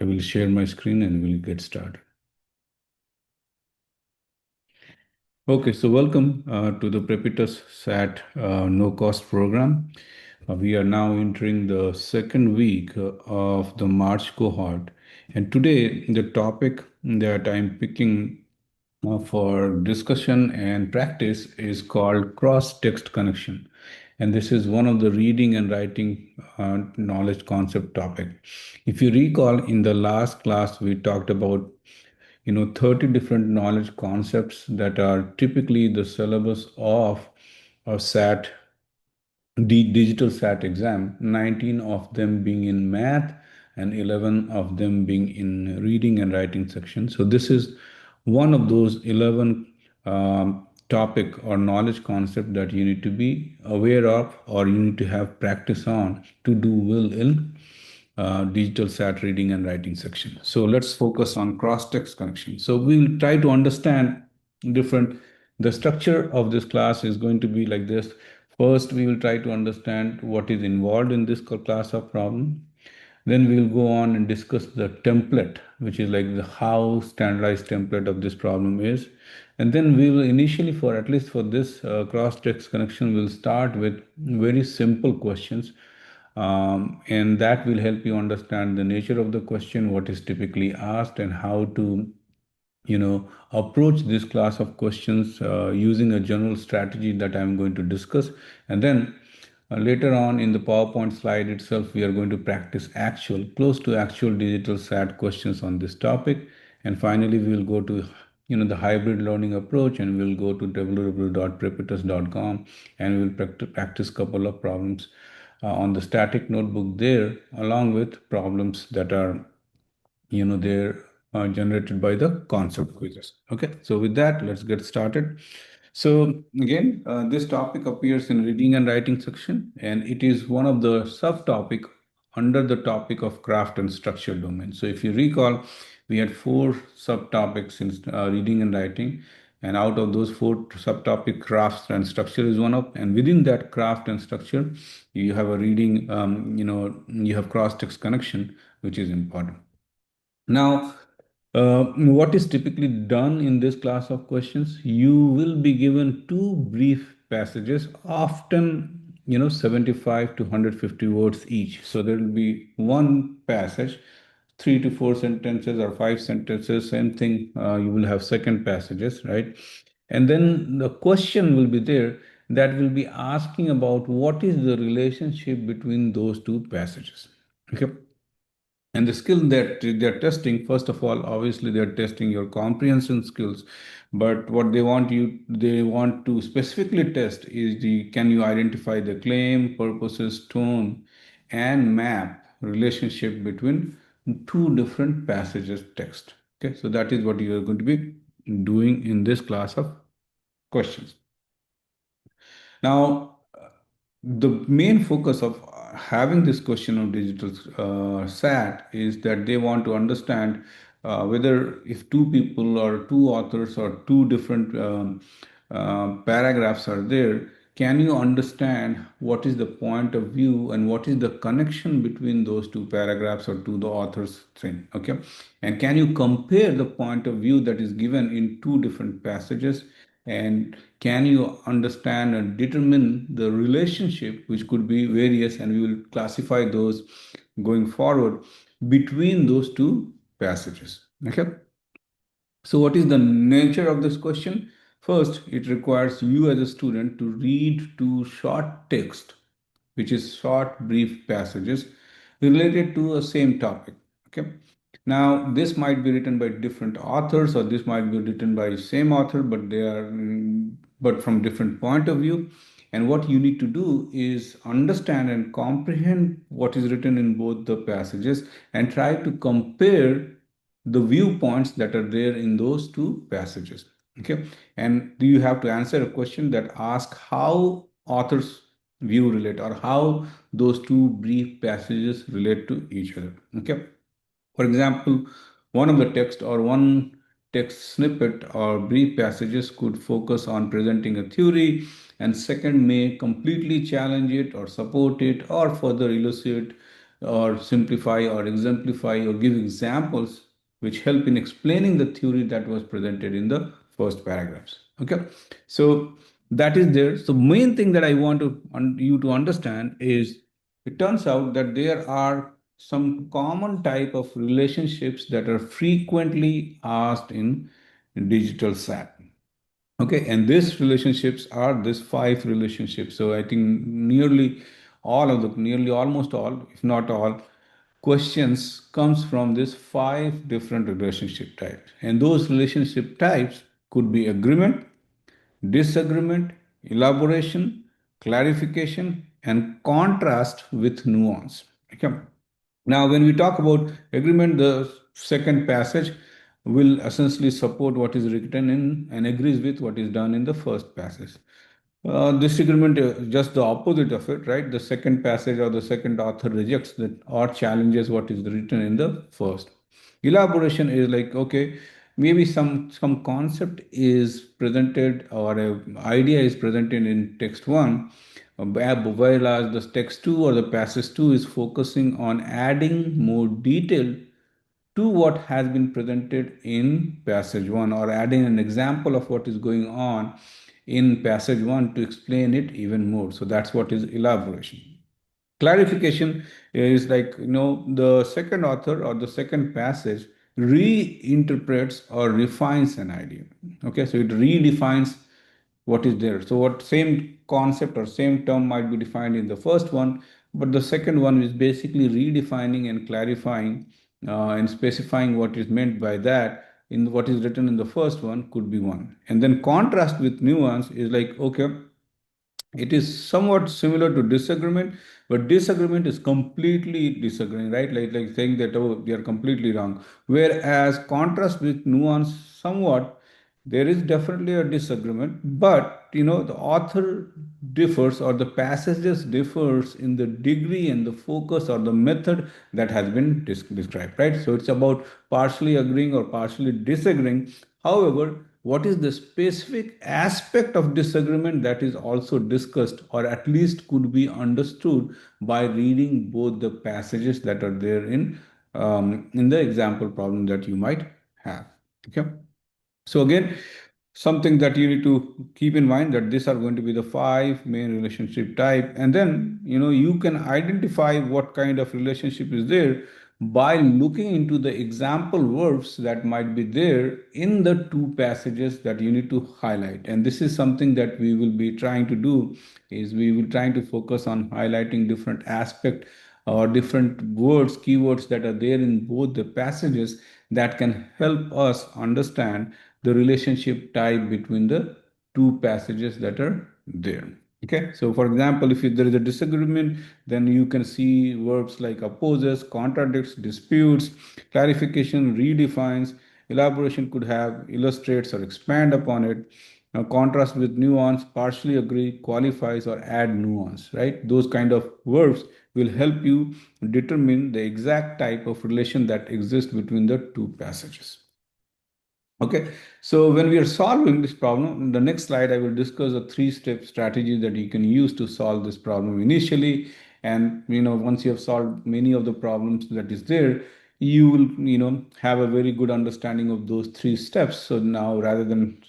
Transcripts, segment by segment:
I will share my screen and we'll get started. Okay, so welcome to the Prepitus SAT no-cost program. We are now entering the second week of the March cohort. And today, the topic that I'm picking for discussion and practice is called cross-text connection. And this is one of the reading and writing knowledge concept topic. If you recall, in the last class, we talked about 30 different knowledge concepts that are typically the syllabus of a SAT, digital SAT exam, 19 of them being in math and 11 of them being in reading and writing section. So this is one of those 11 topic or knowledge concept that you need to be aware of or you need to have practice on to do well in digital SAT reading and writing section. So let's focus on cross-text connection. So we'll try to understand the structure of this class is going to be like this. First, we will try to understand what is involved in this class of problem. Then we will go on and discuss the template, which is like the how standardized template of this problem is. And then we will initially, for at least for this cross-text connection, we'll start with very simple questions. And that will help you understand the nature of the question, what is typically asked, and how to approach this class of questions using a general strategy that I'm going to discuss. And then later on in the PowerPoint slide itself, we are going to practice close to actual digital SAT questions on this topic. And finally, we will go to the hybrid learning approach, and we'll go to www.prepitus.com and we'll practice couple of problems on the static notebook there, along with problems that are they're generated by the concept quizzes. Okay, so with that, let's get started. So again, this topic appears in reading and writing section, and it is one of the subtopic under the topic of craft and structure domain. So if you recall, we had 4 subtopics in reading and writing, and out of those 4 subtopic, crafts and structure is one of, and within that craft and structure, you have a reading, you have cross-text connection, which is important. Now, what is typically done in this class of questions? You will be given 2 brief passages, often 75 to 150 words each. So there will be one passage, 3 to 4 sentences or 5 sentences, same thing. You will have second passages, right? And then the question will be there that will be asking about what is the relationship between those 2 passages. Okay. And the skill that they're testing, first of all, obviously they're testing your comprehension skills. But what they want to specifically test is can you identify the claim, purposes, tone, and map relationship between 2 different passages text. Okay, so that is what you are going to be doing in this class of questions. Now, the main focus of having this question of digital SAT is that they want to understand whether if 2 people or 2 authors or 2 different paragraphs are there, can you understand what is the point of view and what is the connection between those 2 paragraphs or to the author's thing, okay? And can you compare the point of view that is given in 2 different passages, and can you understand and determine the relationship, which could be various, and we will classify those going forward between those 2 passages, okay? So what is the nature of this question? First, it requires you as a student to read 2 short text, which is short, brief passages related to a same topic. Okay. Now, this might be written by different authors, or this might be written by same author, but from different point of view. And what you need to do is understand and comprehend what is written in both the passages and try to compare the viewpoints that are there in those 2 passages. Okay, and you have to answer a question that asks how authors view relate, or how those 2 brief passages relate to each other. Okay, for example, one of the text or one text snippet or brief passages could focus on presenting a theory, and second may completely challenge it or support it or further elucidate or simplify or exemplify or give examples which help in explaining the theory that was presented in the first paragraphs. Okay, so that is there. So main thing that I want you to understand is it turns out that there are some common type of relationships that are frequently asked in digital SAT. Okay, and these relationships are these five relationships. So I think nearly almost all, if not all, questions comes from these five different relationship types. And those relationship types could be agreement, disagreement, elaboration, clarification, and contrast with nuance. Okay. Now, when we talk about agreement, the second passage will essentially support what is written in and agrees with what is done in the first passage. Disagreement is just the opposite of it, right? The second passage or the second author rejects that or challenges what is written in the first. Elaboration is like, okay, maybe some concept is presented or an idea is presented in text one, whereas the text two or the passage two is focusing on adding more detail to what has been presented in passage 1 or adding an example of what is going on in passage 1 to explain it even more. So that's what is elaboration. Clarification is like, the second author or the second passage reinterprets or refines an idea. Okay, so it redefines what is there. So what same concept or same term might be defined in the first one, but the second one is basically redefining and clarifying and specifying what is meant by that in what is written in the first one could be one. And then contrast with nuance is like, okay, it is somewhat similar to disagreement, but disagreement is completely disagreeing, right? Like saying that, oh, they are completely wrong. Whereas contrast with nuance, somewhat, there is definitely a disagreement, but the author differs or the passages differs in the degree and the focus or the method that has been described, right? So it's about partially agreeing or partially disagreeing. However, what is the specific aspect of disagreement that is also discussed or at least could be understood by reading both the passages that are there in the example problem that you might have. Okay, so again, something that you need to keep in mind that these are going to be the five main relationship type, and then you can identify what kind of relationship is there by looking into the example verbs that might be there in the two passages that you need to highlight. And this is something that we will be trying to do, is we will trying to focus on highlighting different aspect or different words, keywords that are there in both the passages that can help us understand the relationship type between the two passages that are there. Okay, so for example, if there is a disagreement, then you can see verbs like opposes, contradicts, disputes, clarification, redefines, elaboration could have illustrates or expand upon it. Now, contrast with nuance, partially agree, qualifies, or add nuance, right? Those kind of verbs will help you determine the exact type of relation that exists between the two passages. Okay, so when we are solving this problem, in the next slide, I will discuss a three-step strategy that you can use to solve this problem initially. And, once you have solved many of the problems that is there, you will, have a very good understanding of those three steps. So now rather than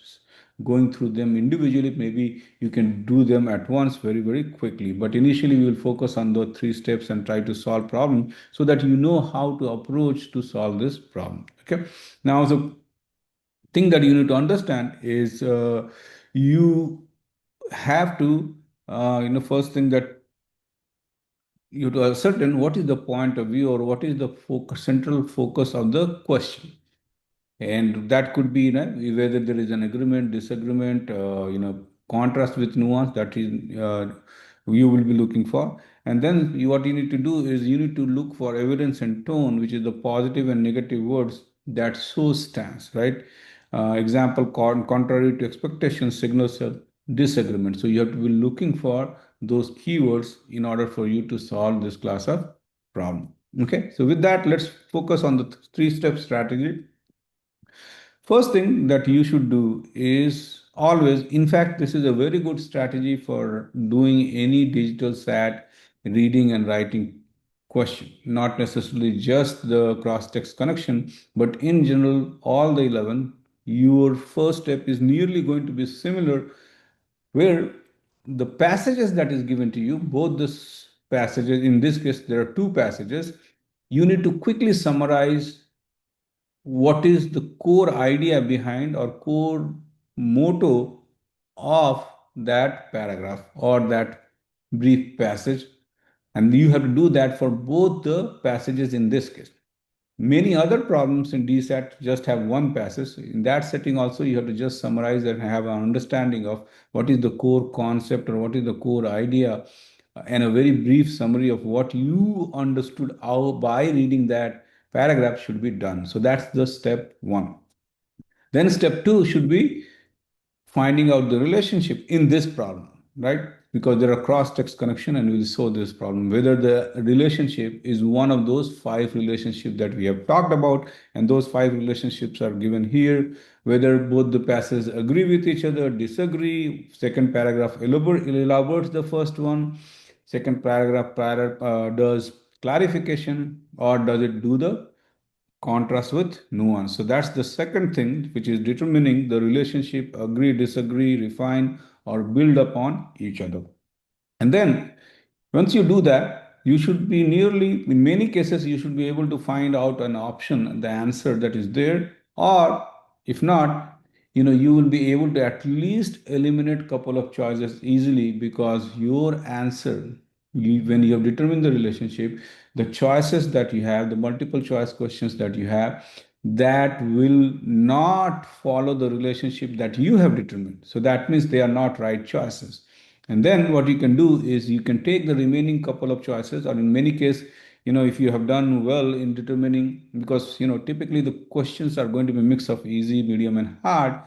going through them individually, maybe you can do them at once very, very quickly. But initially, we will focus on the three steps and try to solve problem so that you know how to approach to solve this problem. Okay, now, so thing that you need to understand is you have to first thing that you have to ascertain what is the point of view or what is the central focus of the question. And that could be, whether there is an agreement, disagreement, contrast with nuance, that is you will be looking for. And then what you need to do is you need to look for evidence and tone, which is the positive and negative words that show stance, right? Example, contrary to expectations signals a disagreement. So you have to be looking for those keywords in order for you to solve this class of problem. Okay, so with that, let's focus on the three-step strategy. First thing that you should do is always, in fact, this is a very good strategy for doing any digital SAT reading and writing question, not necessarily just the cross-text connection, but in general, all the 11, your first step is nearly going to be similar, where the passages that is given to you, both the passages, in this case, there are two passages, you need to quickly summarize what is the core idea behind or core motto of that paragraph or that brief passage. And you have to do that for both the passages in this case. Many other problems in DSAT just have one passage. In that setting also, you have to just summarize and have an understanding of what is the core concept or what is the core idea, and a very brief summary of what you understood how by reading that paragraph should be done. So that's the step one. Then step two should be finding out the relationship in this problem, right? Because there are cross-text connection and we'll solve this problem, whether the relationship is one of those five relationships that we have talked about, and those five relationships are given here, whether both the passages agree with each other, disagree, second paragraph elaborates the first one, second paragraph does clarification, or does it do the contrast with nuance. So that's the second thing, which is determining the relationship, agree, disagree, refine, or build upon each other. And then once you do that, you should be nearly, in many cases, you should be able to find out an option, the answer that is there, or if not, you will be able to at least eliminate couple of choices easily, because your answer, when you have determined the relationship, the choices that you have, the multiple choice questions that you have, that will not follow the relationship that you have determined. So that means they are not right choices. And then what you can do is you can take the remaining couple of choices, or in many cases, if you have done well in determining, because, typically the questions are going to be a mix of easy, medium, and hard.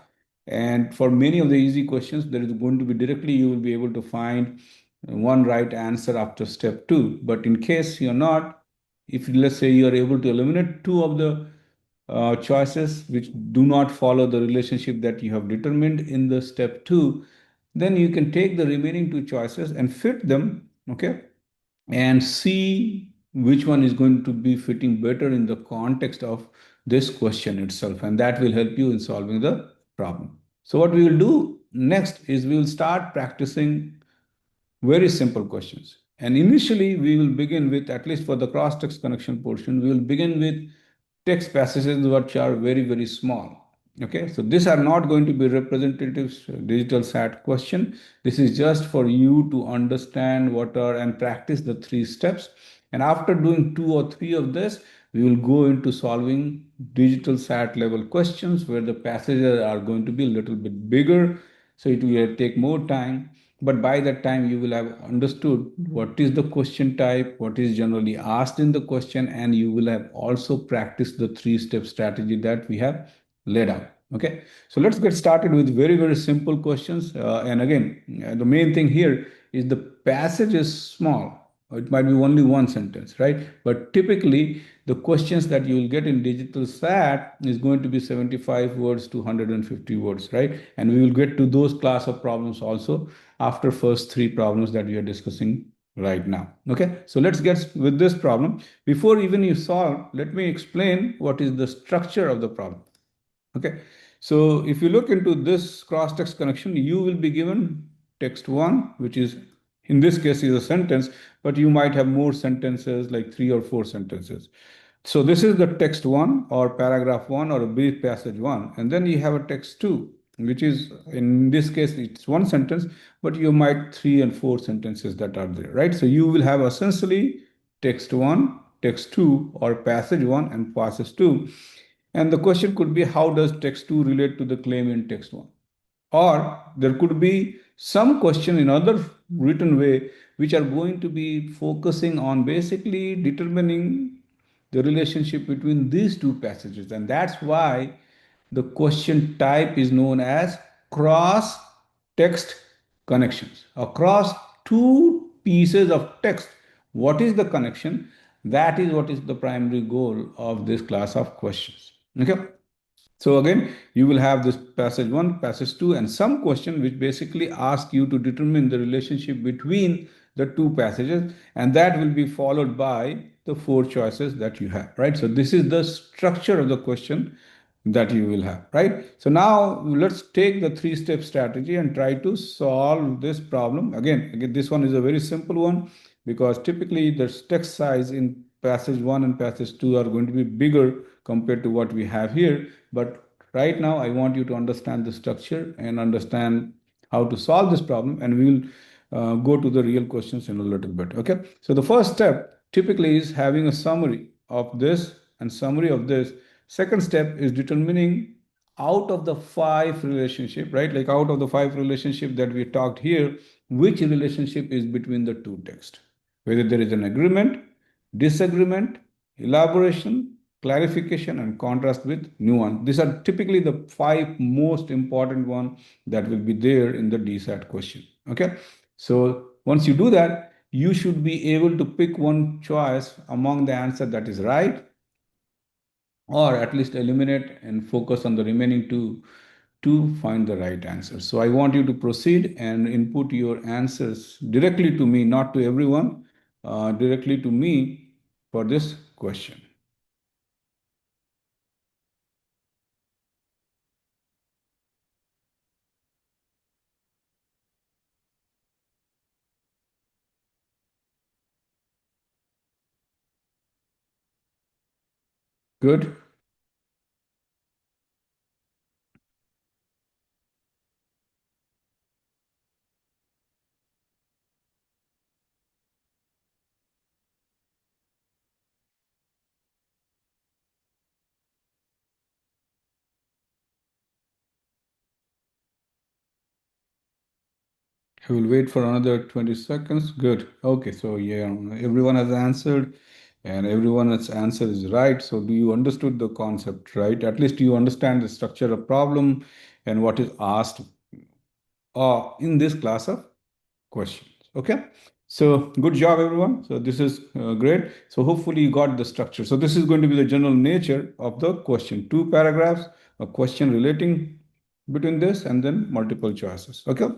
And for many of the easy questions, there is going to be directly, you will be able to find one right answer after step two. But in case you're not, if let's say you are able to eliminate two of the choices which do not follow the relationship that you have determined in the step two, then you can take the remaining two choices and fit them, okay, and see which one is going to be fitting better in the context of this question itself, and that will help you in solving the problem. So what we will do next is we will start practicing very simple questions. And initially, we will begin with, at least for the cross-text connection portion, we will begin with text passages which are very, very small. Okay, so these are not going to be representative digital SAT question. This is just for you to understand what are and practice the three steps. And after doing two or three of this, we will go into solving digital SAT level questions where the passages are going to be a little bit bigger. So it will take more time. But by that time, you will have understood what is the question type, what is generally asked in the question, and you will have also practiced the three-step strategy that we have laid out. Okay, so let's get started with very, very simple questions. And again, the main thing here is the passage is small. It might be only one sentence, right? But typically, the questions that you will get in digital SAT is going to be 75 words to 150 words, right? And we will get to those class of problems also after first three problems that we are discussing right now. Okay, so let's get with this problem. Before even you solve, let me explain what is the structure of the problem. Okay, so if you look into this cross-text connection, you will be given text one, which is in this case is a sentence, but you might have more sentences, like 3 or 4 sentences. So this is the text one or paragraph one or a brief passage one. And then you have a text two, which is in this case, it's one sentence, but you might 3 and 4 sentences that are there, right? So you will have essentially text one, text two, or passage one and passage two. And the question could be, how does text two relate to the claim in text one? Or there could be some question in other written way which are going to be focusing on basically determining the relationship between these two passages. And that's why the question type is known as cross text connections. Across two pieces of text, what is the connection? That is what is the primary goal of this class of questions. Okay. So again, you will have this passage one, passage two, and some question which basically ask you to determine the relationship between the two passages, and that will be followed by the four choices that you have, right? So this is the structure of the question that you will have, right? So now let's take the three-step strategy and try to solve this problem. Again, this one is a very simple one because typically the text size in passage one and passage two are going to be bigger compared to what we have here. But right now, I want you to understand the structure and understand how to solve this problem, and we will go to the real questions in a little bit. Okay. So the first step typically is having a summary of this and summary of this. Second step is determining out of the five relationship, right? Like out of the five relationship that we talked here, which relationship is between the two texts, whether there is an agreement, disagreement, elaboration, clarification, and contrast with nuance. These are typically the five most important ones that will be there in the DSAT question. Okay. So once you do that, you should be able to pick one choice among the answer that is right, or at least eliminate and focus on the remaining two to find the right answer. So I want you to proceed and input your answers directly to me, not to everyone, directly to me for this question. Good. I will wait for another 20 seconds. Good. Okay, so yeah, everyone has answered and everyone's answer is right. So do you understood the concept, right? At least you understand the structure of problem and what is asked in this class of questions. Okay. So good job, everyone. So this is great. So hopefully you got the structure. So this is going to be the general nature of the question. Two paragraphs, a question relating between this and then multiple choices. Okay.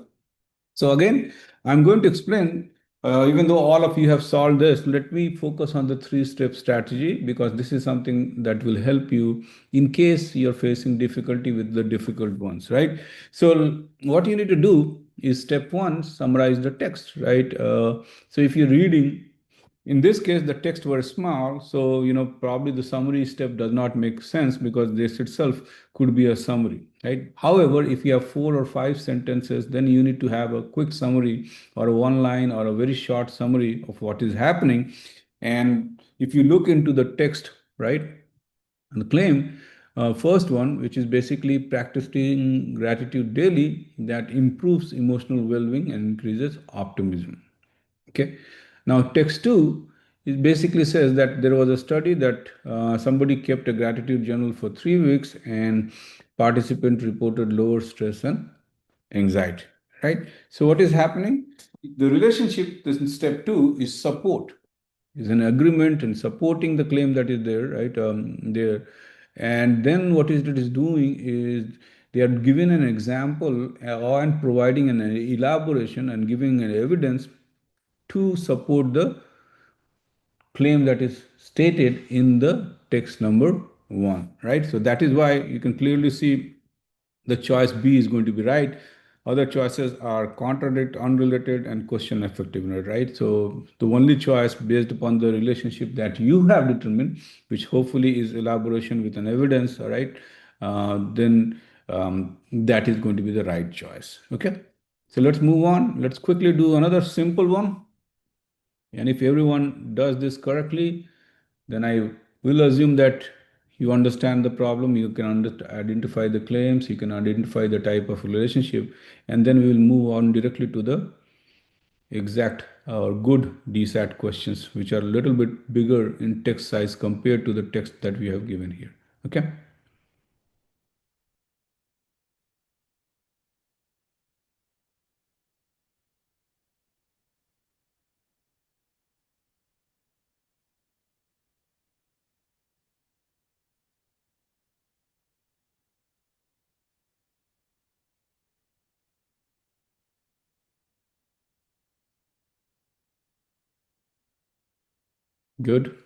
So again, I'm going to explain, even though all of you have solved this, let me focus on the three-step strategy because this is something that will help you in case you're facing difficulty with the difficult ones, right? So what you need to do is step one, summarize the text, right? So if you're reading in this case, the text were small, so probably the summary step does not make sense because this itself could be a summary, right? However, if you have four or five sentences, then you need to have a quick summary or a one line or a very short summary of what is happening. And if you look into the text, right, and the claim, first one, which is basically practicing gratitude daily, that improves emotional well-being and increases optimism. Okay. Now, text two is basically says that there was a study that somebody kept a gratitude journal for 3 weeks and participant reported lower stress and anxiety. Right. So, what is happening? The relationship, this in step two, is support, is an agreement and supporting the claim that is there, right? There, and then what is it is doing is they are giving an example and providing an elaboration and giving an evidence to support the claim that is stated in the text number one, right? So that is why you can clearly see the choice B is going to be right. Other choices are contradict, unrelated, and question effectiveness, right? So the only choice based upon the relationship that you have determined, which hopefully is elaboration with an evidence, all right, then that is going to be the right choice. Okay. So let's move on. Let's quickly do another simple one. And if everyone does this correctly, then I will assume that you understand the problem, you can identify the claims, you can identify the type of relationship, and then we will move on directly to the exact or good DSAT questions, which are a little bit bigger in text size compared to the text that we have given here. Okay, good.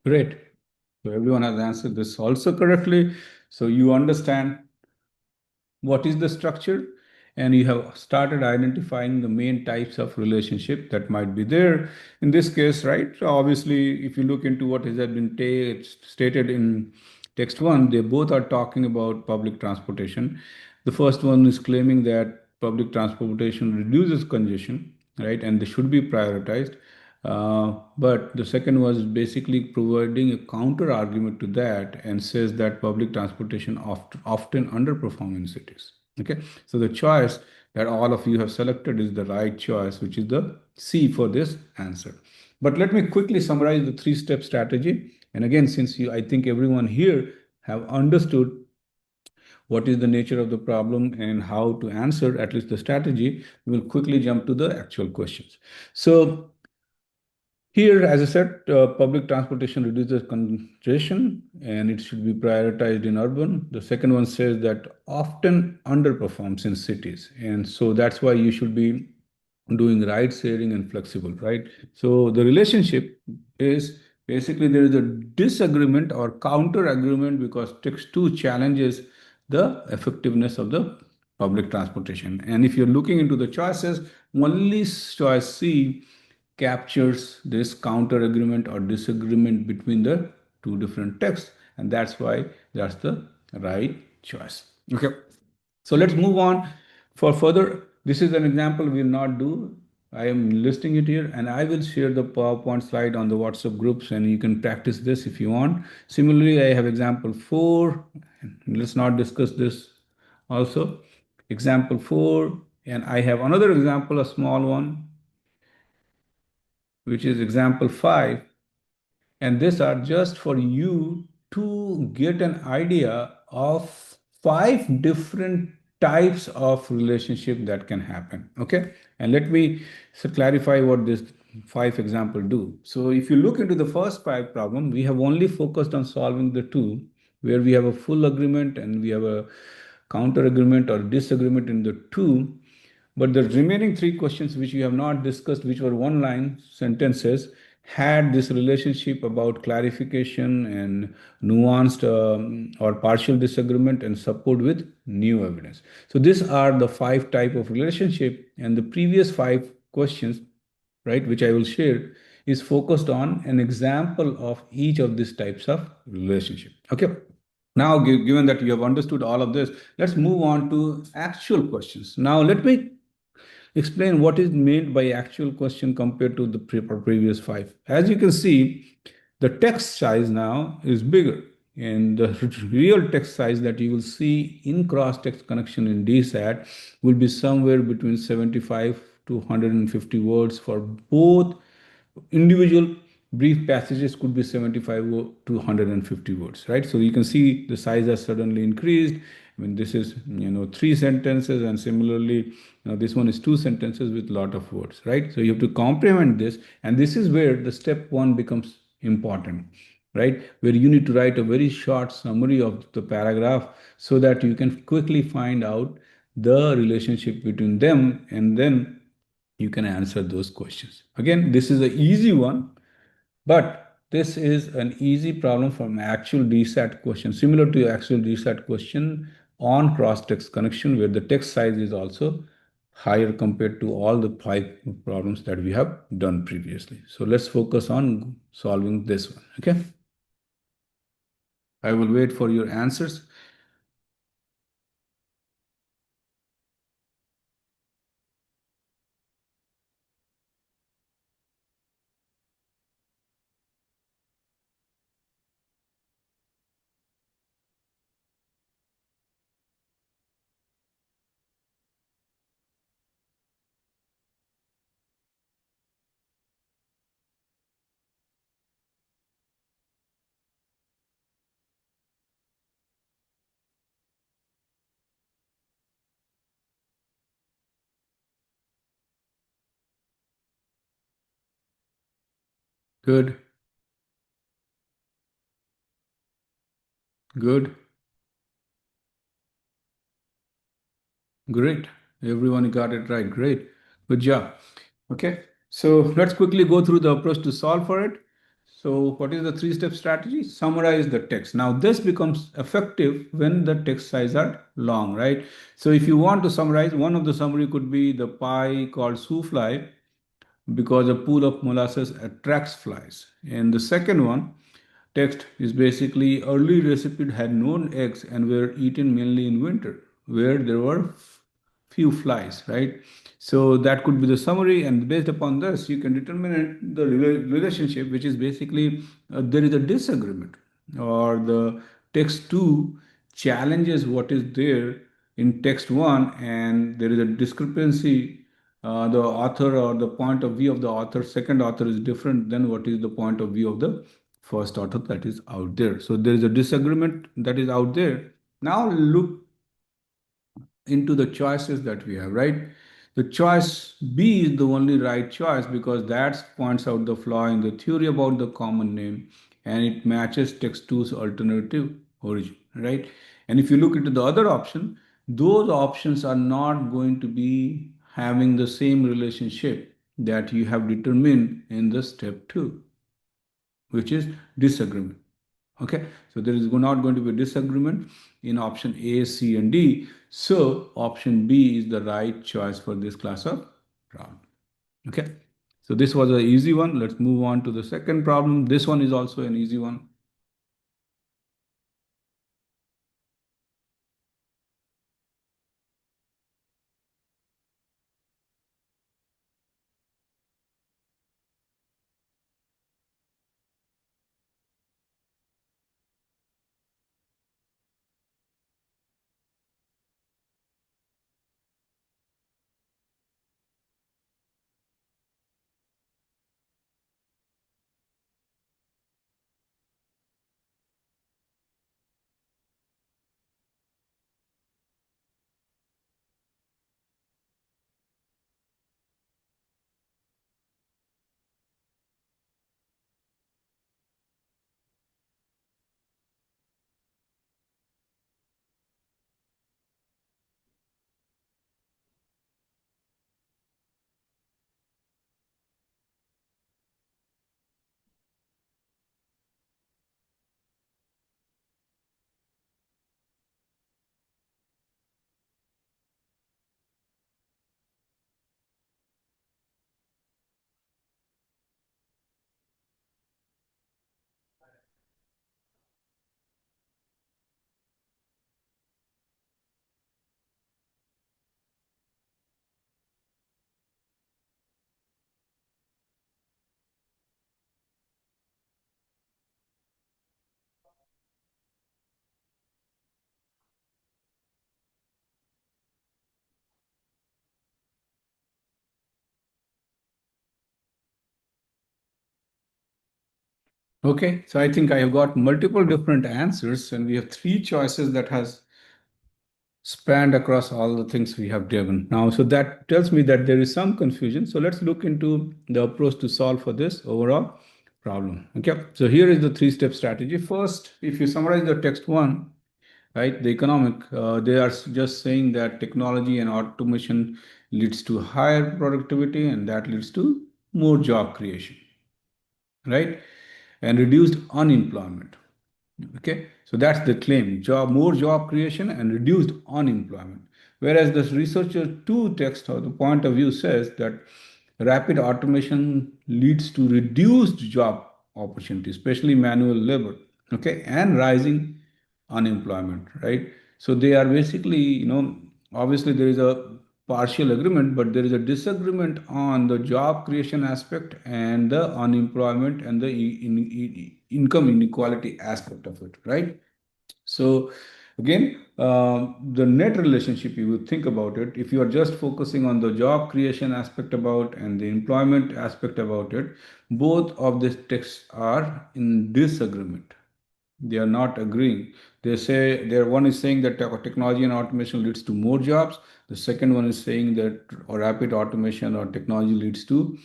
Great. So everyone has answered this also correctly. So you understand what is the structure, and you have started identifying the main types of relationship that might be there in this case, right? So obviously, if you look into what has been stated in text one, they both are talking about public transportation. The first one is claiming that public transportation reduces congestion, right, and they should be prioritized. But the second was basically providing a counter argument to that and says that public transportation often underperform in cities. Okay, so the choice that all of you have selected is the right choice, which is the C for this answer. But let me quickly summarize the three-step strategy. And again, since I think everyone here have understood what is the nature of the problem and how to answer at least the strategy, we will quickly jump to the actual questions. So here, as I said, public transportation reduces congestion and it should be prioritized in urban. The second one says that often underperforms in cities. And so that's why you should be doing ride sharing and flexible, right? So the relationship is basically there is a disagreement or counter agreement because text 2 challenges the effectiveness of the public transportation. And if you're looking into the choices, only choice C captures this counter agreement or disagreement between the two different texts, and that's why that's the right choice. Okay, so let's move on for further. This is an example we will not do. I am listing it here and I will share the PowerPoint slide on the WhatsApp groups and you can practice this if you want. Similarly, I have example 4. Let's not discuss this also. Example 4, and I have another example, a small one, which is example 5. And these are just for you to get an idea of 5 different types of relationship that can happen. Okay. And let me clarify what this 5 example do. So if you look into the first 5 problem, we have only focused on solving the two where we have a full agreement and we have a counter agreement or disagreement in the two. But the remaining 3 questions, which we have not discussed, which were one line sentences, had this relationship about clarification and nuanced or partial disagreement and support with new evidence. So these are the 5 type of relationship, and the previous 5 questions, right, which I will share, is focused on an example of each of these types of relationship. Okay. Now, given that you have understood all of this, let's move on to actual questions. Now, let me explain what is meant by actual question compared to the previous 5. As you can see, the text size now is bigger, and the real text size that you will see in cross-text connection in DSAT will be somewhere between 75 to 150 words for both individual brief passages could be 75 to 150 words, right? So you can see the size has suddenly increased. I mean, this is 3 sentences, and similarly, this one is 2 sentences with lot of words, right? So you have to comprehend this, and this is where the step 1 becomes important, right? Where you need to write a very short summary of the paragraph so that you can quickly find out the relationship between them, and then you can answer those questions. Again, this is an easy one, but this is an easy problem from actual DSAT question, similar to actual DSAT question on cross-text connection, where the text size is also higher compared to all the 5 problems that we have done previously. So let's focus on solving this one, okay? I will wait for your answers. Good, good, great. Everyone got it right. Great. Good job. Okay. So let's quickly go through the approach to solve for it. So what is the three-step strategy? Summarize the text. Now this becomes effective when the text size are long, right? So if you want to summarize, one of the summary could be the pie called souffle because a pool of molasses attracts flies. And the second one, text is basically early recipes had known eggs and were eaten mainly in winter, where there were few flies, right? So that could be the summary, and based upon this, you can determine the relationship, which is basically there is a disagreement, or the text two challenges what is there in text one, and there is a discrepancy. The author or the point of view of the author, second author, is different than what is the point of view of the first author that is out there. So there is a disagreement that is out there. Now look into the choices that we have, right? The choice B is the only right choice because that points out the flaw in the theory about the common name and it matches text two's alternative origin, right? And if you look into the other option, those options are not going to be having the same relationship that you have determined in the step two, which is disagreement. Okay, so there is not going to be a disagreement in option A, C, and D. So option B is the right choice for this class of problem. Okay, so this was an easy one. Let's move on to the second problem. This one is also an easy one. Okay, so I think I have got multiple different answers, and we have three choices that has spanned across all the things we have given now. So that tells me that there is some confusion. So let's look into the approach to solve for this overall problem. Okay, so here is the three-step strategy. First, if you summarize the text one, right, the economic, they are just saying that technology and automation leads to higher productivity and that leads to more job creation, right, and reduced unemployment. Okay, so that's the claim: more job creation and reduced unemployment. Whereas the researcher two text or the point of view says that rapid automation leads to reduced job opportunity, especially manual labor. Okay, and rising unemployment, right? So they are basically, obviously there is a partial agreement, but there is a disagreement on the job creation aspect and the unemployment and the income inequality aspect of it, right? So again, the net relationship, you would think about it, if you are just focusing on the job creation aspect about and the employment aspect about it, both of these texts are in disagreement. They are not agreeing. They say there one is saying that technology and automation leads to more jobs. The second one is saying that rapid automation or technology leads to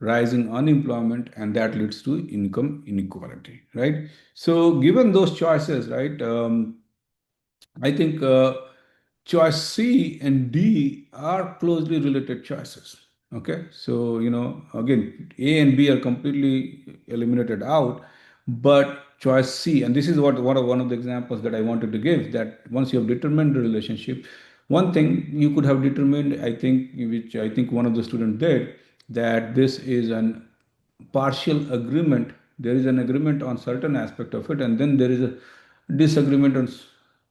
rising unemployment and that leads to income inequality, right? So given those choices, right, I think choice C and D are closely related choices. Okay, so again, A and B are completely eliminated out, but choice C, and this is one of the examples that I wanted to give. That once you have determined the relationship, one thing you could have determined, I think, which I think one of the students did, that this is an partial agreement. There is an agreement on certain aspect of it, and then there is a disagreement on.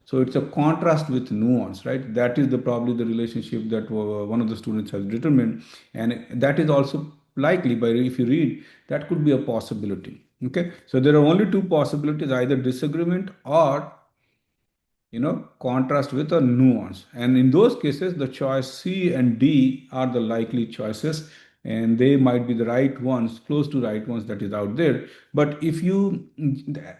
So it's a contrast with nuance, right? That is the probably the relationship that one of the students has determined, and that is also likely by if you read that could be a possibility. Okay, so there are only two possibilities: either disagreement or contrast with a nuance. And in those cases, the choice C and D are the likely choices, and they might be the right ones, close to right ones that is out there. But if you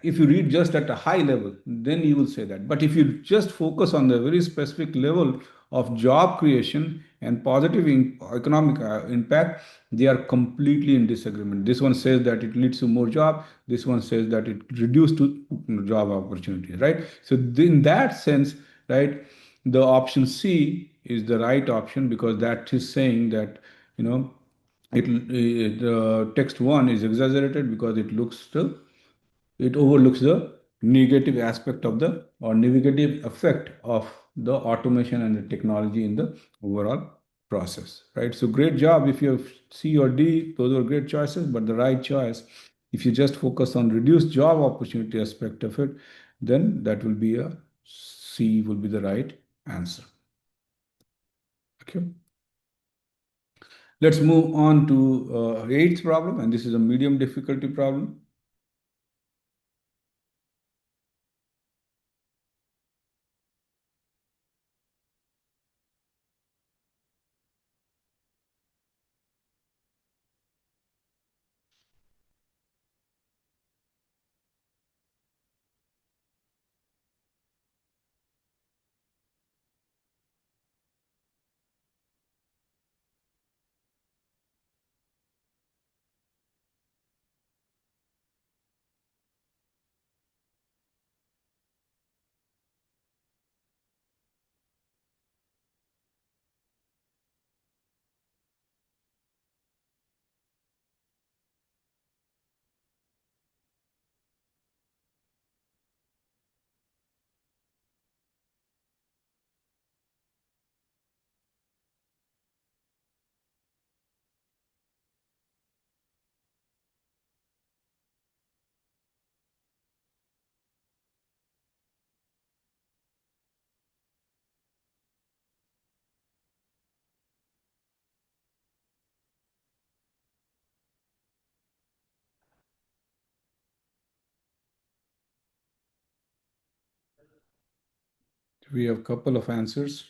read just at a high level, then you will say that. But if you just focus on the very specific level of job creation and positive economic impact, they are completely in disagreement. This one says that it leads to more job. This one says that it reduced to job opportunities, right? So in that sense, right, the option C is the right option because that is saying that you know the text one is exaggerated because it overlooks the negative aspect of the or negative effect of the automation and the technology in the overall process, right? So great job if you have C or D, those are great choices, but the right choice, if you just focus on reduced job opportunity aspect of it, then that will be a C will be the right answer. Okay. Let's move on to eighth problem, and this is a medium difficulty problem. We have a couple of answers.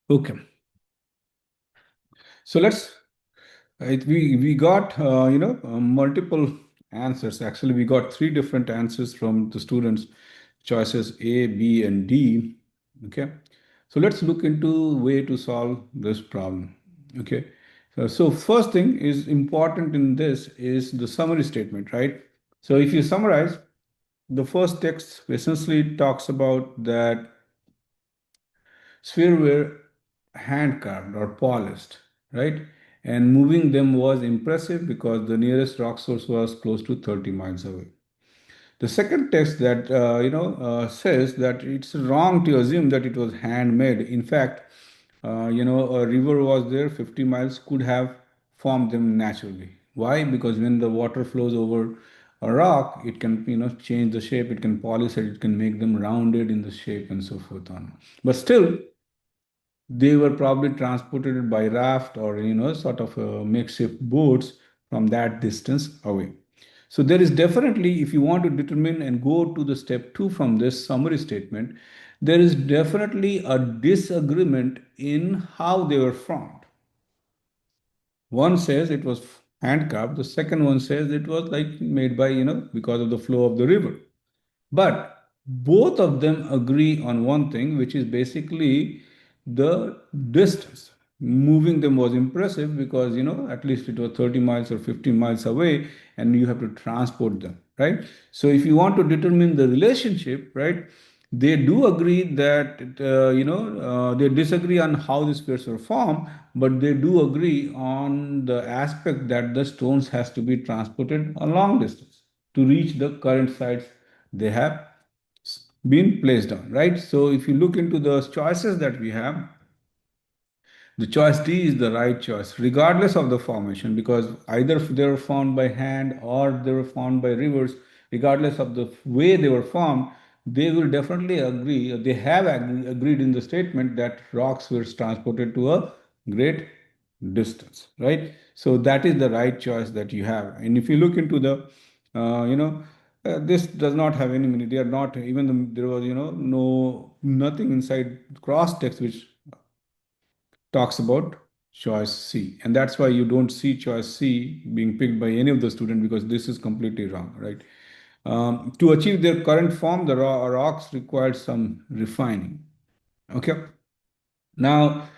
Okay. So we got multiple answers. Actually, we got three different answers from the students' choices A, B, and D. Okay, so let's look into way to solve this problem. Okay, so first thing is important in this is the summary statement, right? So if you summarize, the first text essentially talks about that sphere were hand carved or polished, right? And moving them was impressive because the nearest rock source was close to 30 miles away. The second text that says that it's wrong to assume that it was handmade. In fact, a river was there, 50 miles could have formed them naturally. Why? Because when the water flows over a rock, it can change the shape, it can polish it, it can make them rounded in the shape and so forth on. But still, they were probably transported by raft or sort of makeshift boats from that distance away. So there is definitely, if you want to determine and go to the step 2 from this summary statement, there is definitely a disagreement in how they were formed. One says it was hand carved, the second one says it was like made by because of the flow of the river. But both of them agree on one thing, which is basically the distance. Moving them was impressive because, at least it was 30 miles or 50 miles away, and you have to transport them, right? So if you want to determine the relationship, right, they do agree that, they disagree on how the spheres were formed, but they do agree on the aspect that the stones has to be transported a long distance to reach the current sites they have been placed on, right? So if you look into the choices that we have, the choice D is the right choice, regardless of the formation, because either they were formed by hand or they were formed by rivers, regardless of the way they were formed, they will definitely agree, they have agreed in the statement that rocks were transported to a great distance, right? So that is the right choice that you have. And if you look into the, this does not have any meaning. They are not even there was nothing inside cross text which talks about choice C. And that's why you don't see choice C being picked by any of the students because this is completely wrong, right? To achieve their current form, the rocks required some refining. Okay. Now,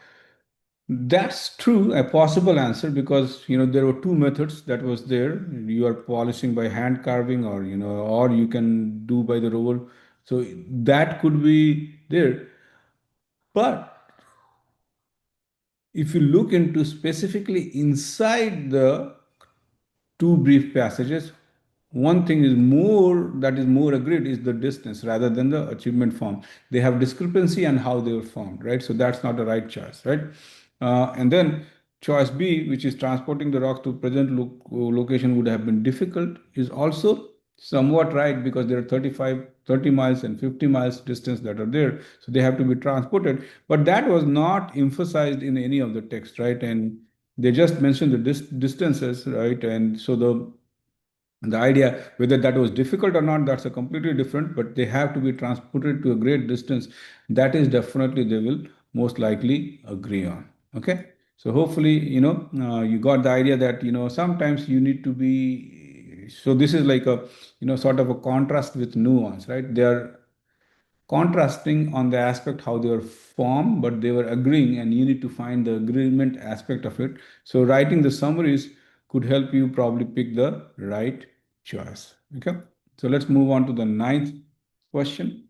that's true, a possible answer because there were two methods that was there. You are polishing by hand carving, or or you can do by the roll. So that could be there. But if you look into specifically inside the two brief passages, one thing is more agreed is the distance rather than the achievement form. They have discrepancy on how they were formed, right? So that's not the right choice, right? And then choice B, which is transporting the rock to present location would have been difficult, is also somewhat right because there are 30 miles and 50 miles distance that are there. So they have to be transported. But that was not emphasized in any of the text, right? And they just mentioned the distances, right? And so the idea whether that was difficult or not, that's a completely different, but they have to be transported to a great distance. That is definitely they will most likely agree on. Okay. So hopefully, you got the idea that, sometimes you need to be, so this is like a, sort of a contrast with nuance, right? They are contrasting on the aspect how they were formed, but they were agreeing, and you need to find the agreement aspect of it. So writing the summaries could help you probably pick the right choice. Okay, so let's move on to the ninth question.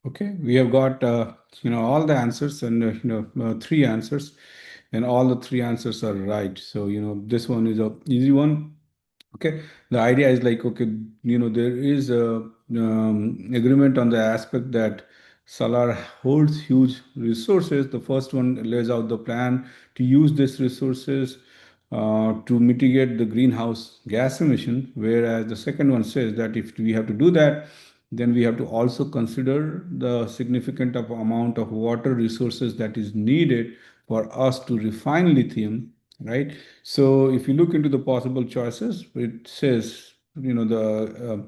Okay, we have got all the answers and three answers, and all the three answers are right. So this one is a easy one. Okay, the idea is like, okay, there is a agreement on the aspect that Salar holds huge resources. The first one lays out the plan to use these resources to mitigate the greenhouse gas emission, whereas the second one says that if we have to do that, then we have to also consider the significant amount of water resources that is needed for us to refine lithium, right? So if you look into the possible choices, it says, the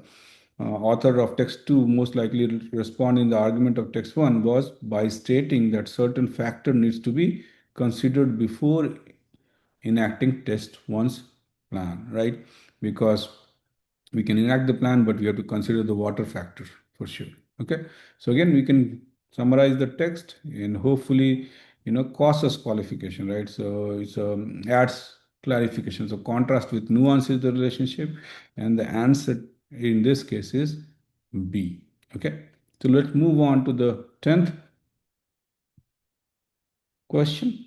author of text 2 most likely respond in the argument of text 1 was by stating that certain factor needs to be considered before enacting test 1's plan, right? Because we can enact the plan, but we have to consider the water factor for sure. Okay, so again, we can summarize the text and hopefully, causes qualification, right? So it's adds clarification. So contrast with nuance is the relationship, and the answer in this case is B. Okay, so let's move on to the 10th question.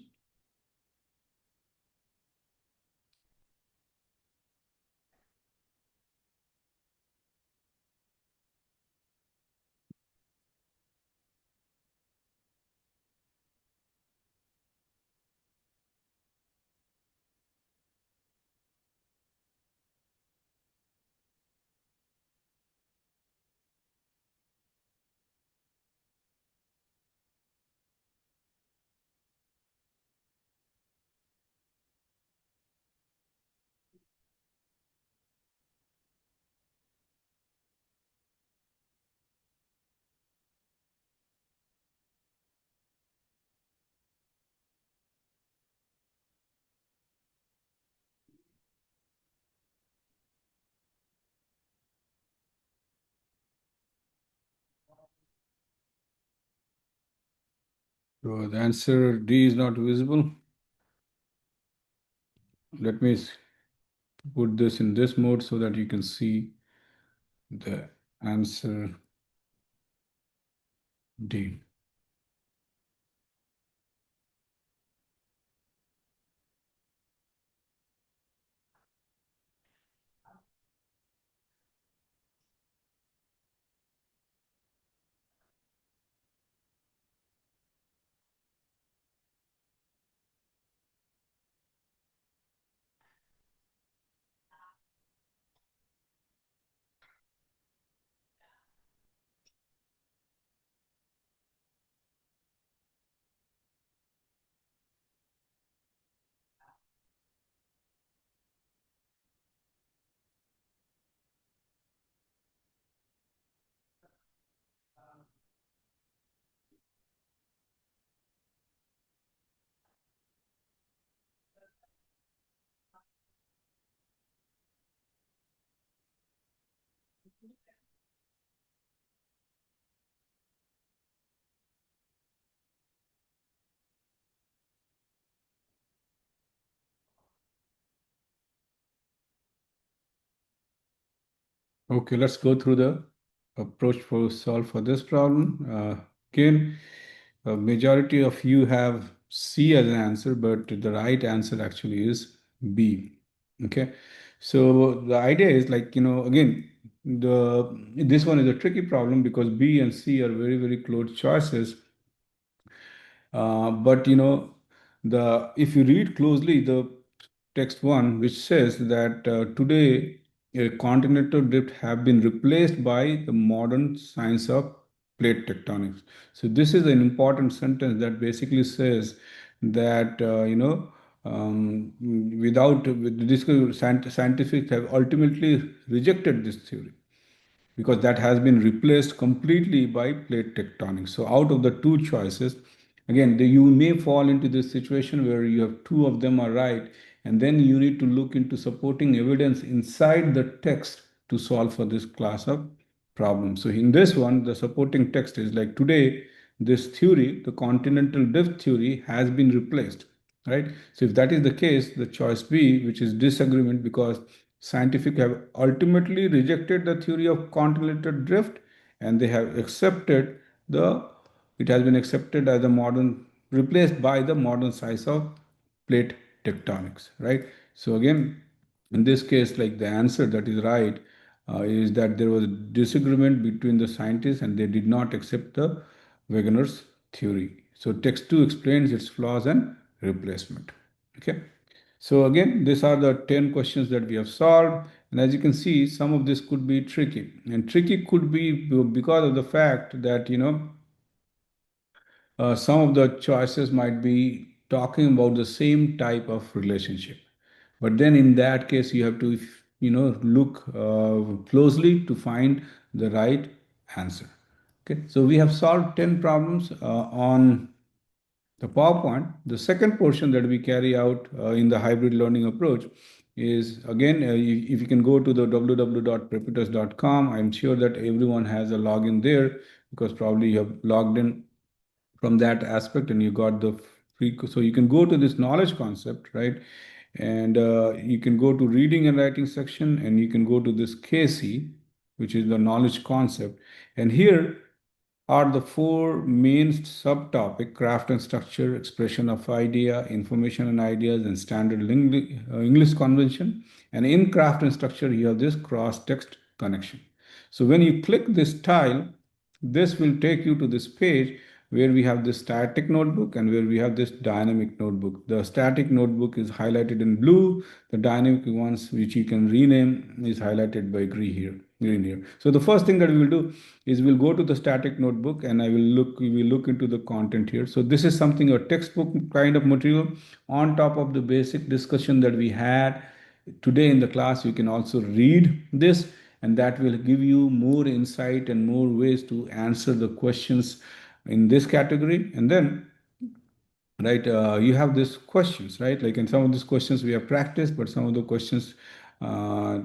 So the answer D is not visible. Let me put this in this mode so that you can see the answer D. Okay, let's go through the approach for solve for this problem. Again, a majority of you have C as an answer, but the right answer actually is B. Okay, so the idea is like, again, this one is a tricky problem because B and C are very, very close choices. But the if you read closely the text one, which says that today continental drift have been replaced by the modern science of plate tectonics. So this is an important sentence that basically says that without with this scientific have ultimately rejected this theory because that has been replaced completely by plate tectonics. So out of the two choices, again, you may fall into this situation where you have two of them are right, and then you need to look into supporting evidence inside the text to solve for this class of problems. So in this one, the supporting text is like today, this theory, the continental drift theory, has been replaced, right? So if that is the case, the choice B, which is disagreement because scientific have ultimately rejected the theory of continental drift and they have accepted the it has been accepted as a modern, replaced by the modern science of plate tectonics, right? So again, in this case, like the answer that is right is that there was a disagreement between the scientists and they did not accept the Wegener's theory. So text 2 explains its flaws and replacement. Okay. So again, these are the 10 questions that we have solved. And as you can see, some of this could be tricky. And tricky could be because of the fact that, some of the choices might be talking about the same type of relationship. But then in that case, you have to, look closely to find the right answer. Okay. So we have solved 10 problems on the PowerPoint. The second portion that we carry out in the hybrid learning approach is again, if you can go to the www.prepitus.com, I'm sure that everyone has a login there because probably you have logged in from that aspect and you got the free. So you can go to this knowledge concept, right? And you can go to reading and writing section and you can go to this KC, which is the knowledge concept. And here are the four main subtopic: craft and structure, expression of idea, information and ideas, and standard English convention. And in craft and structure, you have this cross-text connection. So when you click this tile, this will take you to this page where we have this static notebook and where we have this dynamic notebook. The static notebook is highlighted in blue. The dynamic ones, which you can rename, is highlighted by green here. Green here. So the first thing that we will do is we'll go to the static notebook and we will look into the content here. So this is something, a textbook kind of material on top of the basic discussion that we had today in the class. You can also read this and that will give you more insight and more ways to answer the questions in this category. And then, right, you have these questions, right? Like in some of these questions we have practiced, but some of the questions, uh,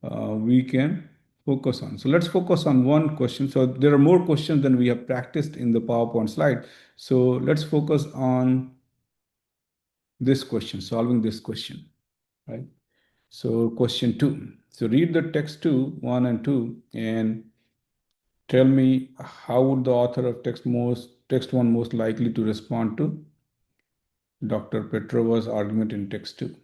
we can focus on. So let's focus on one question. So there are more questions than we have practiced in the PowerPoint slide. So let's focus on this question, solving this question, right? So question 2. So read the text 2, 1 and 2, and tell me how would the author of text 1 most likely to respond to Dr. Petrova's argument in text 2.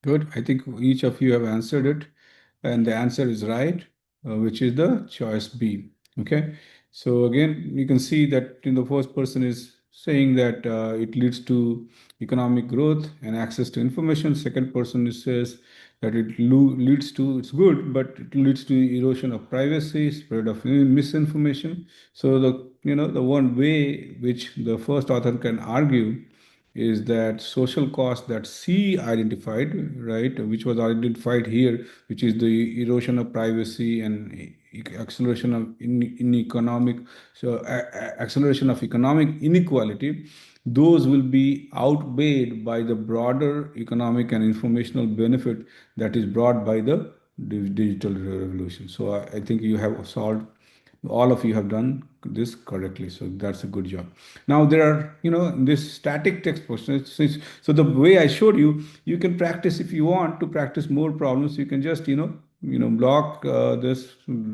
Good. I think each of you have answered it, and the answer is right, which is the choice B. Okay. So again, you can see that in the first person is saying that it leads to economic growth and access to information. Second person says that it leads to, it's good, but it leads to erosion of privacy, spread of misinformation. So the one way which the first author can argue is that social cost that C identified, right, which was identified here, which is the erosion of privacy and acceleration of in economic, so acceleration of economic inequality, those will be outweighed by the broader economic and informational benefit that is brought by the digital revolution. So I think you have solved, all of you have done this correctly, so that's a good job. Now there are, this static text questions. So the way I showed you, you can practice. If you want to practice more problems, you can just, block this,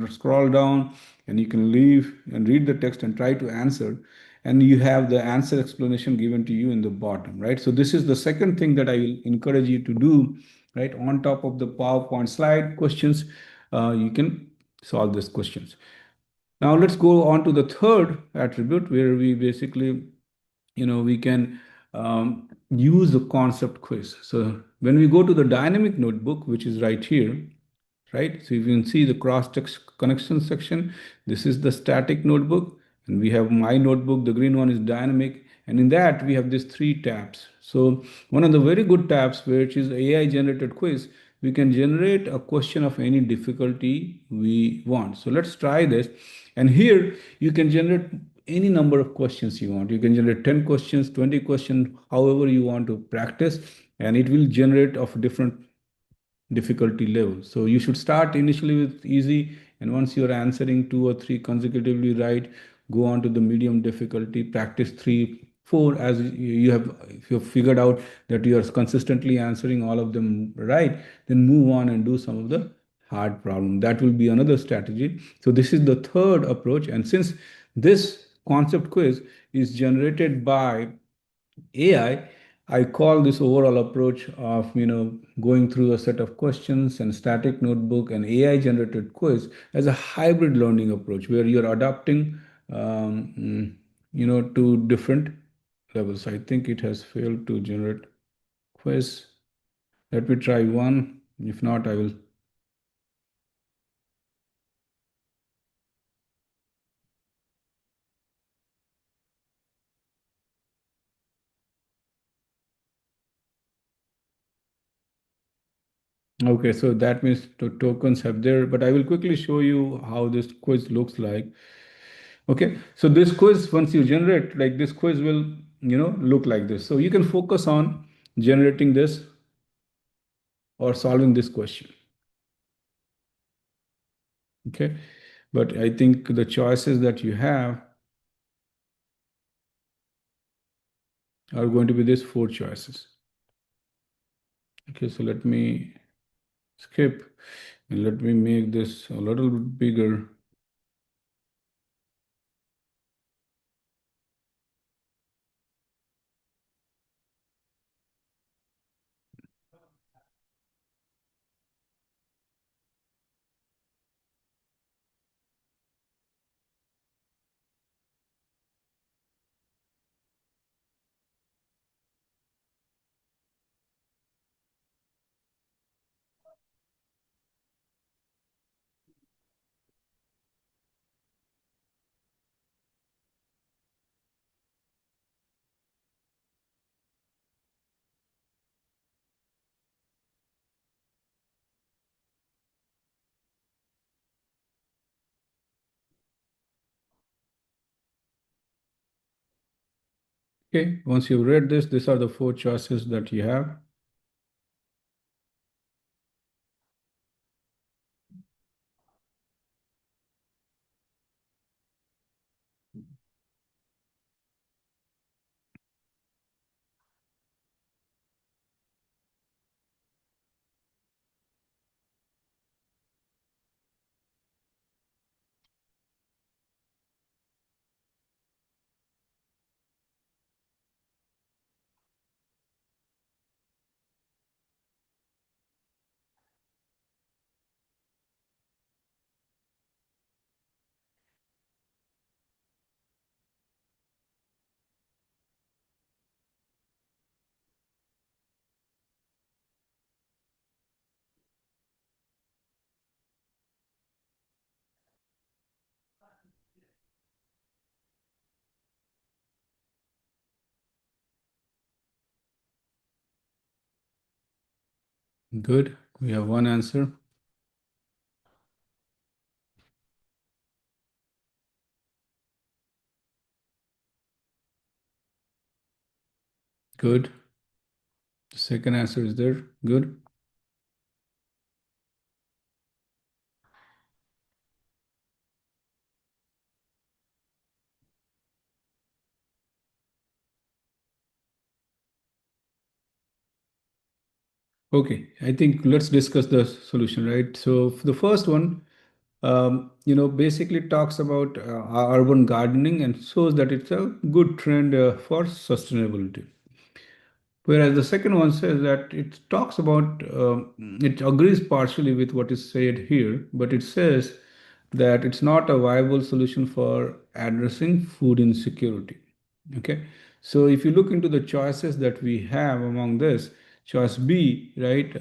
scroll down, and you can leave and read the text and try to answer, and you have the answer explanation given to you in the bottom, right? So this is the second thing that I will encourage you to do, right? On top of the PowerPoint slide questions, you can solve these questions. Now let's go on to the third attribute, where we basically, we can use the concept quiz. So when we go to the dynamic notebook, which is right here, right? So you can see the cross-text connection section. This is the static notebook, and we have my notebook. The green one is dynamic, and in that we have these three tabs. So one of the very good tabs, which is AI generated quiz, we can generate a question of any difficulty we want. So let's try this. And here you can generate any number of questions you want. You can generate 10 questions, 20 questions, however you want to practice, and it will generate of different difficulty level. So you should start initially with easy, and once you're answering two or three consecutively right, go on to the medium difficulty, practice three, four, as you have, if you've figured out that you are consistently answering all of them right, then move on and do some of the hard problem. That will be another strategy. So this is the third approach, and since this concept quiz is generated by AI, I call this overall approach of, going through a set of questions and static notebook and AI generated quiz as a hybrid learning approach, where you're adapting, to different levels. I think it has failed to generate quiz. Let me try one. If not, I will. Okay, so that means the tokens have there, but I will quickly show you how this quiz looks like. Okay, so this quiz, once you generate, like this quiz will, look like this. So you can focus on generating this or solving this question. Okay, but I think the choices that you have are going to be these four choices. Okay, so let me skip and let me make this a little bit bigger. Okay, once you've read this, these are the four choices that you have. Good. We have one answer. Good. The second answer is there. Good. Okay. I think let's discuss the solution, right? So for the first one, basically talks about urban gardening and shows that it's a good trend for sustainability. Whereas the second one says that it talks about, it agrees partially with what is said here, but it says that it's not a viable solution for addressing food insecurity. Okay, so if you look into the choices that we have among this, choice B, right,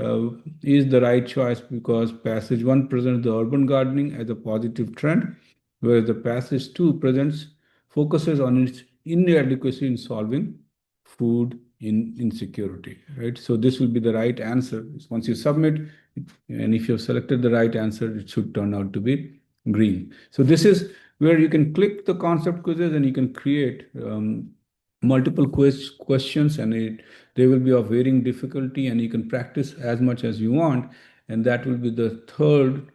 is the right choice because passage one presents the urban gardening as a positive trend, whereas the passage two presents focuses on its inadequacy in solving food in insecurity, right? So this will be the right answer. Once you submit, and if you've selected the right answer, it should turn out to be green. So this is where you can click the concept quizzes and you can create multiple questions, and they will be of varying difficulty, and you can practice as much as you want. And that will be the third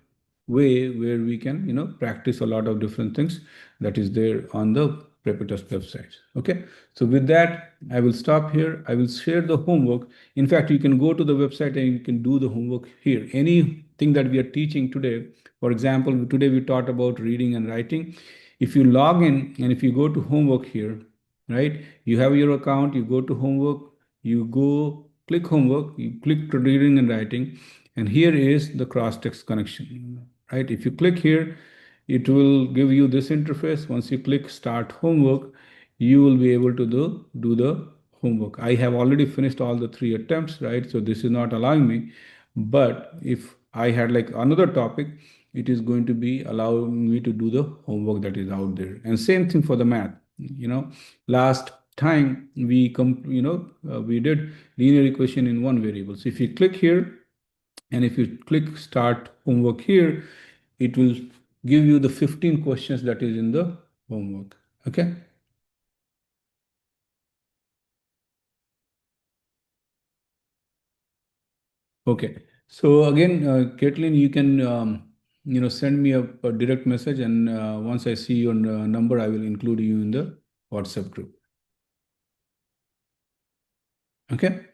way where we can practice a lot of different things that is there on the Prepitus website. Okay, so with that I will stop here. I will share the homework. In fact, you can go to the website and you can do the homework here. Anything that we are teaching today, for example, today we taught about reading and writing. If you log in and if you go to homework here, right, you have your account, you go to homework, you go click homework, you click to reading and writing, and here is the cross-text connection, right? If you click here, it will give you this interface. Once you click start homework, you will be able to do the homework. I have already finished all the three attempts, right? So this is not allowing me, but if I had like another topic, it is going to be allowing me to do the homework that is out there. And same thing for the math. Last time we did linear equation in one variable. So if you click here and if you click start homework here, it will give you the 15 questions that is in the homework. Okay. Okay. So again, Caitlin, you can send me a direct message, and once I see your number, I will include you in the WhatsApp group. Okay.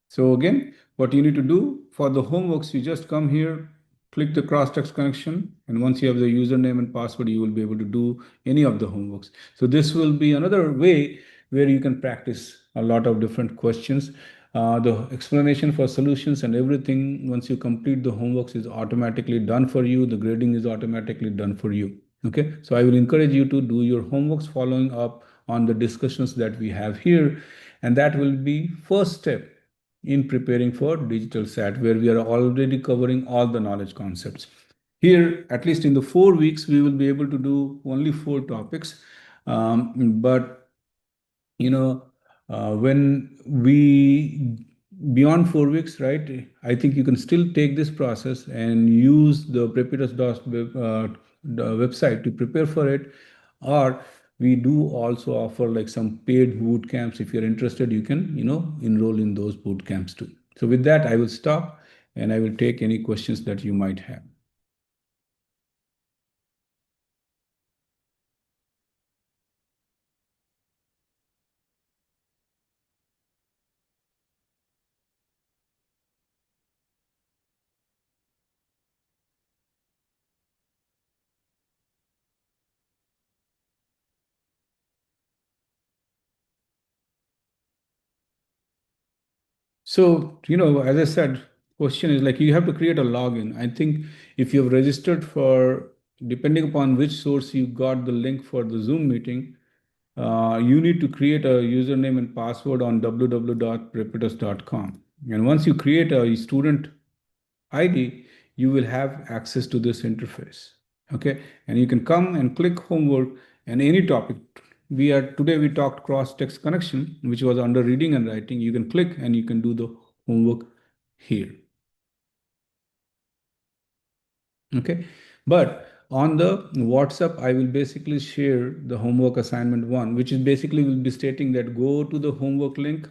So again, what you need to do for the homeworks, you just come here, click the cross-text connection, and once you have the username and password, you will be able to do any of the homeworks. So this will be another way where you can practice a lot of different questions. The explanation for solutions and everything, once you complete the homeworks, is automatically done for you. The grading is automatically done for you. Okay, so I will encourage you to do your homeworks following up on the discussions that we have here, and that will be first step in preparing for digital SAT, where we are already covering all the knowledge concepts. Here, at least in the 4 weeks, we will be able to do only 4 topics. But when we beyond 4 weeks, right? I think you can still take this process and use the Prepitus the website to prepare for it, or we do also offer like some paid boot camps. If you're interested, you can enroll in those boot camps too. So with that, I will stop and I will take any questions that you might have. So, as I said, question is like you have to create a login. I think if you've registered for, depending upon which source you got the link for the Zoom meeting, you need to create a username and password on www.prepitus.com. And once you create a student ID, you will have access to this interface. Okay, and you can come and click homework and any topic. Today we talked cross text connection, which was under reading and writing. You can click and you can do the homework here. Okay. But on the WhatsApp, I will basically share the homework assignment one, which is basically will be stating that go to the homework link,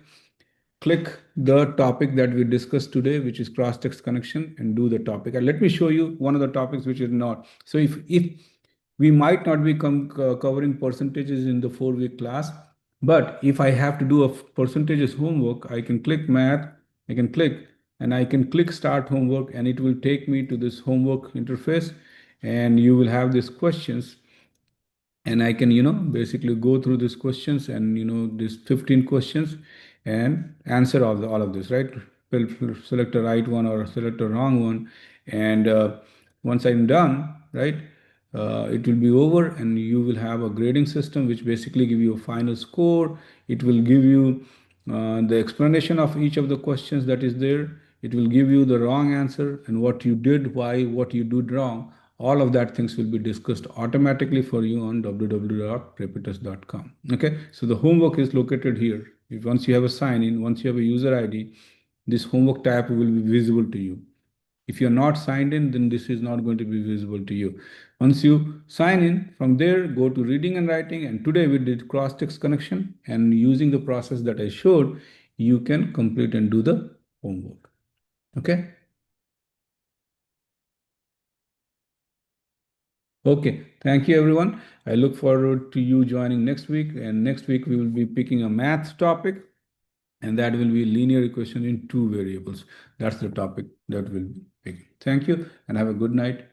click the topic that we discussed today, which is cross-text connection, and do the topic. And let me show you one of the topics which is not. So if we might not be covering percentages in the 4 week class, but if I have to do a percentages homework, I can click math, I can click, and I can click start homework, and it will take me to this homework interface, and you will have these questions, and I can basically go through these questions, and these 15 questions, and answer all of this, right? Select a right one or select a wrong one, and once I'm done, right, it will be over, and you will have a grading system which basically give you a final score. It will give you the explanation of each of the questions that is there. It will give you the wrong answer and what you did, why, what you did wrong. All of that things will be discussed automatically for you on www.prepitus.com. Okay, so the homework is located here. If once you have a sign in, once you have a user ID, this homework tab will be visible to you. If you're not signed in, then this is not going to be visible to you. Once you sign in, from there, go to reading and writing. And today we did cross-text connection. And using the process that I showed, you can complete and do the homework. Okay. Okay. Thank you, everyone. I look forward to you joining next week. And next week, we will be picking a math topic, and that will be linear equation in two variables. That's the topic that we'll be picking. Thank you, and have a good night.